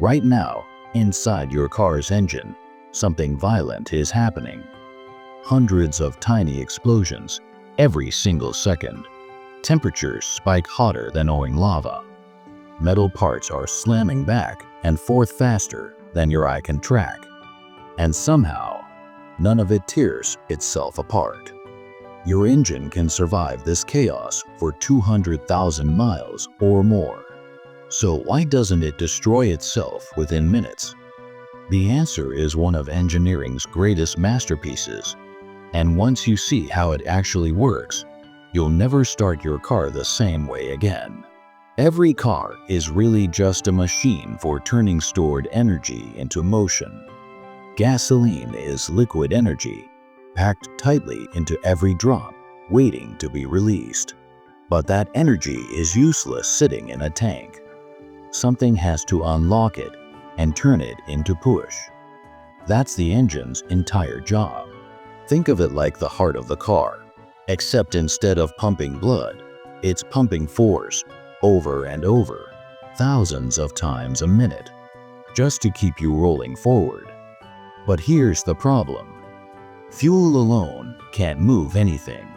Right now, inside your car's engine, something violent is happening. Hundreds of tiny explosions every single second. Temperatures spike hotter than oil lava. Metal parts are slamming back and forth faster than your eye can track. And somehow, none of it tears itself apart. Your engine can survive this chaos for 200,000 miles or more. So why doesn't it destroy itself within minutes? The answer is one of engineering's greatest masterpieces. And once you see how it actually works, you'll never start your car the same way again. Every car is really just a machine for turning stored energy into motion. Gasoline is liquid energy, packed tightly into every drop, waiting to be released. But that energy is useless sitting in a tank. Something has to unlock it and turn it into push. That's the engine's entire job. Think of it like the heart of the car, except instead of pumping blood, it's pumping force over and over, thousands of times a minute, just to keep you rolling forward. But here's the problem. Fuel alone can't move anything.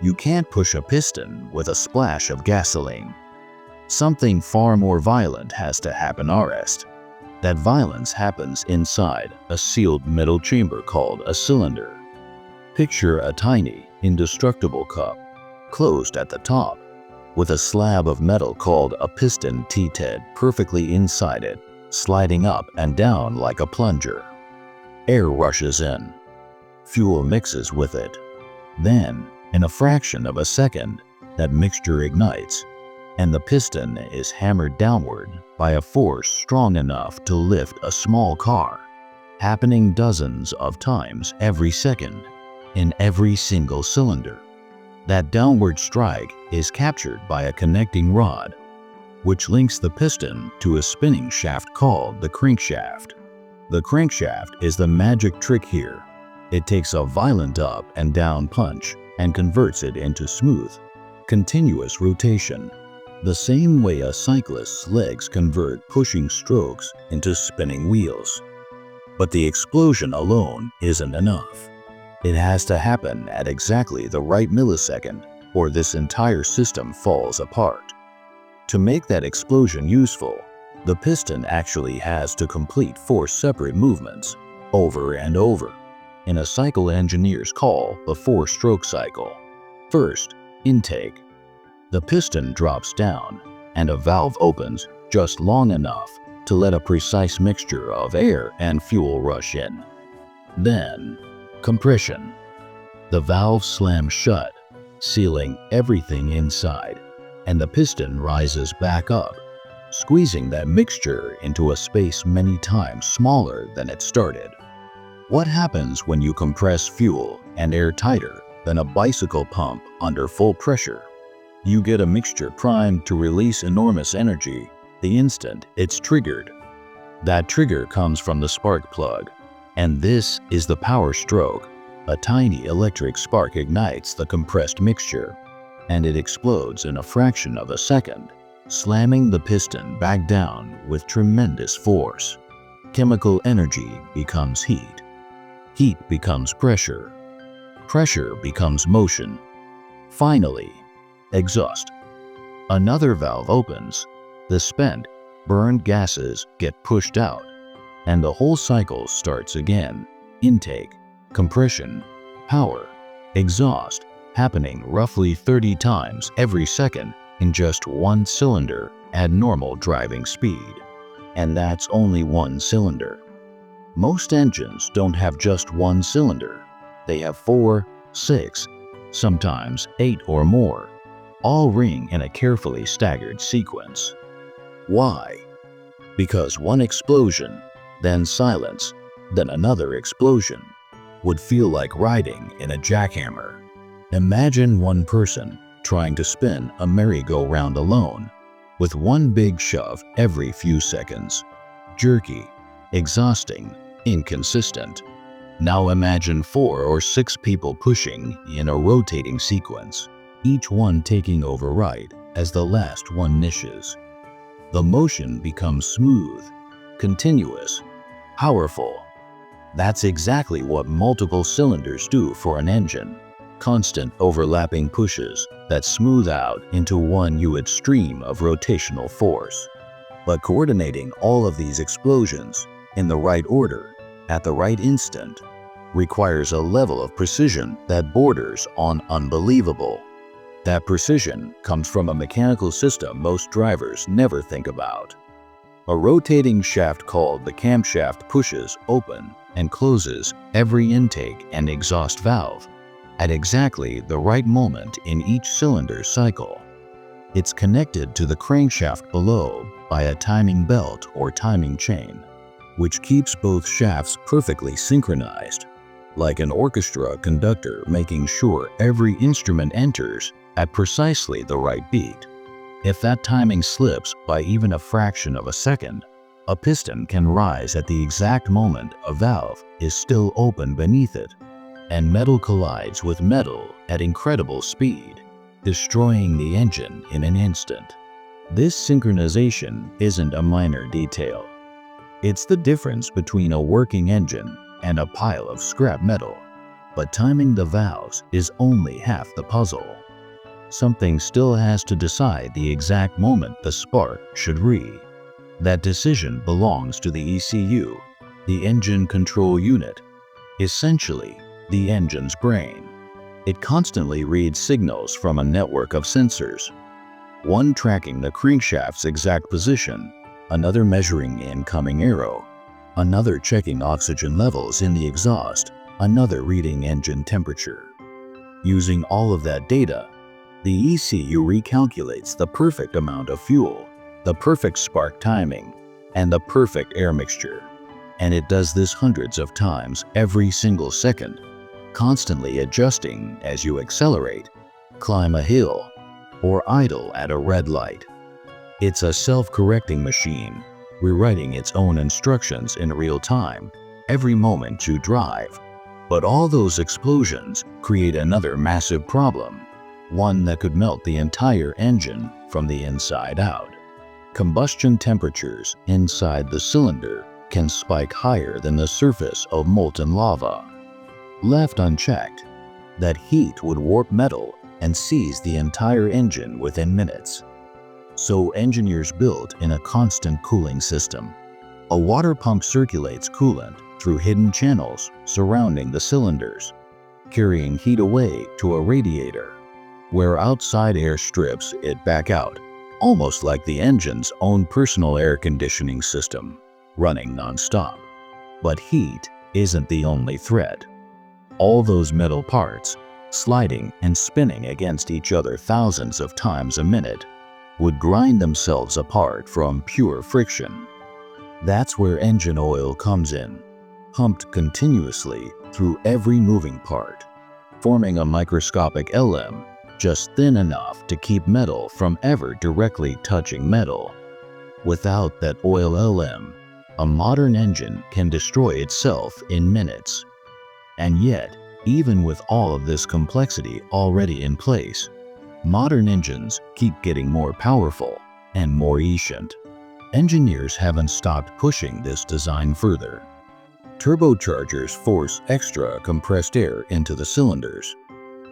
You can't push a piston with a splash of gasoline. Something far more violent has to happen first. That violence happens inside a sealed metal chamber called a cylinder. Picture a tiny, indestructible cup, closed at the top, with a slab of metal called a piston T-head perfectly inside it, sliding up and down like a plunger. Air rushes in. Fuel mixes with it. Then, in a fraction of a second, that mixture ignites, and the piston is hammered downward by a force strong enough to lift a small car, happening dozens of times every second, in every single cylinder. That downward strike is captured by a connecting rod, which links the piston to a spinning shaft called the crankshaft. The crankshaft is the magic trick here. It takes a violent up and down punch and converts it into smooth, continuous rotation, the same way a cyclist's legs convert pushing strokes into spinning wheels. But the explosion alone isn't enough. It has to happen at exactly the right millisecond, or this entire system falls apart. To make that explosion useful, the piston actually has to complete 4 separate movements, over and over, in a cycle engineers call the 4-stroke cycle. First, intake. The piston drops down, and a valve opens just long enough to let a precise mixture of air and fuel rush in. Then, compression. The valve slams shut, sealing everything inside, and the piston rises back up, squeezing that mixture into a space many times smaller than it started. What happens when you compress fuel and air tighter than a bicycle pump under full pressure? You get a mixture primed to release enormous energy the instant it's triggered. That trigger comes from the spark plug, and this is the power stroke. A tiny electric spark ignites the compressed mixture, and it explodes in a fraction of a second, slamming the piston back down with tremendous force. Chemical energy becomes heat. Heat becomes pressure. Pressure becomes motion. Finally, exhaust. Another valve opens. The spent, burned gases get pushed out, and the whole cycle starts again. Intake, compression, power, exhaust, happening roughly 30 times every second in just one cylinder at normal driving speed. And that's only one cylinder. Most engines don't have just one cylinder. They have 4, 6, sometimes 8 or more, all ring in a carefully staggered sequence. Why? Because one explosion, then silence, then another explosion, would feel like riding in a jackhammer. Imagine one person trying to spin a merry-go-round alone, with one big shove every few seconds. Jerky, exhausting, inconsistent. Now imagine 4 or 6 people pushing in a rotating sequence, each one taking over right as the last one niches. The motion becomes smooth, continuous, powerful. That's exactly what multiple cylinders do for an engine. Constant overlapping pushes that smooth out into one huge stream of rotational force. But coordinating all of these explosions in the right order, at the right instant, requires a level of precision that borders on unbelievable. That precision comes from a mechanical system most drivers never think about. A rotating shaft called the camshaft pushes open and closes every intake and exhaust valve at exactly the right moment in each cylinder's cycle. It's connected to the crankshaft below by a timing belt or timing chain, which keeps both shafts perfectly synchronized, like an orchestra conductor making sure every instrument enters at precisely the right beat. If that timing slips by even a fraction of a second, a piston can rise at the exact moment a valve is still open beneath it, and metal collides with metal at incredible speed, destroying the engine in an instant. This synchronization isn't a minor detail. It's the difference between a working engine and a pile of scrap metal. But timing the valves is only half the puzzle. Something still has to decide the exact moment the spark should read. That decision belongs to the ECU, the engine control unit, essentially the engine's brain. It constantly reads signals from a network of sensors, one tracking the crankshaft's exact position, another measuring incoming aero, another checking oxygen levels in the exhaust, another reading engine temperature. Using all of that data, the ECU recalculates the perfect amount of fuel, the perfect spark timing, and the perfect air mixture. And it does this hundreds of times every single second, constantly adjusting as you accelerate, climb a hill, or idle at a red light. It's a self-correcting machine, rewriting its own instructions in real time every moment you drive. But all those explosions create another massive problem, one that could melt the entire engine from the inside out. Combustion temperatures inside the cylinder can spike higher than the surface of molten lava. Left unchecked, that heat would warp metal and seize the entire engine within minutes. So engineers built in a constant cooling system. A water pump circulates coolant through hidden channels surrounding the cylinders, carrying heat away to a radiator, where outside air strips it back out, almost like the engine's own personal air conditioning system, running non-stop. But heat isn't the only threat. All those metal parts, sliding and spinning against each other thousands of times a minute, would grind themselves apart from pure friction. That's where engine oil comes in, pumped continuously through every moving part, forming a microscopic LM just thin enough to keep metal from ever directly touching metal. Without that oil LM, a modern engine can destroy itself in minutes. And yet, even with all of this complexity already in place, modern engines keep getting more powerful and more efficient. Engineers haven't stopped pushing this design further. Turbochargers force extra compressed air into the cylinders,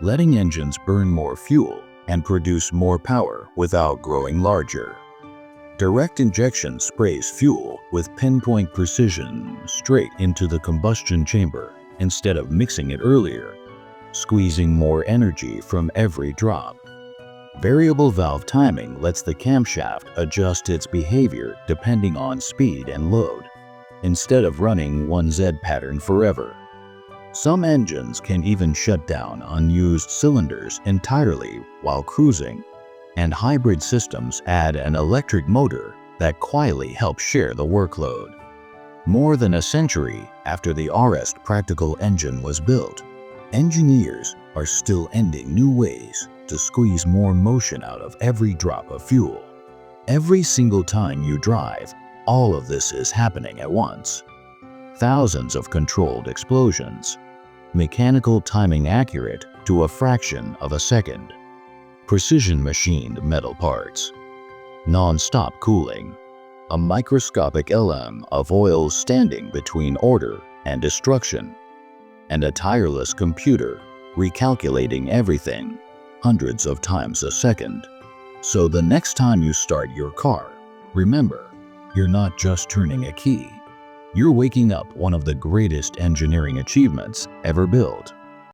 letting engines burn more fuel and produce more power without growing larger. Direct injection sprays fuel with pinpoint precision straight into the combustion chamber instead of mixing it earlier, squeezing more energy from every drop. Variable valve timing lets the camshaft adjust its behavior depending on speed and load, instead of running one Z pattern forever. Some engines can even shut down unused cylinders entirely while cruising, and hybrid systems add an electric motor that quietly helps share the workload. More than a century after the RS practical engine was built, engineers are still ending new ways to squeeze more motion out of every drop of fuel. Every single time you drive, all of this is happening at once. Thousands of controlled explosions, mechanical timing accurate to a fraction of a second, precision machined metal parts, non-stop cooling, a microscopic alarm of oil standing between order and destruction, and a tireless computer recalculating everything hundreds of times a second. So the next time you start your car, remember, you're not just turning a key. You're waking up one of the greatest engineering achievements ever built.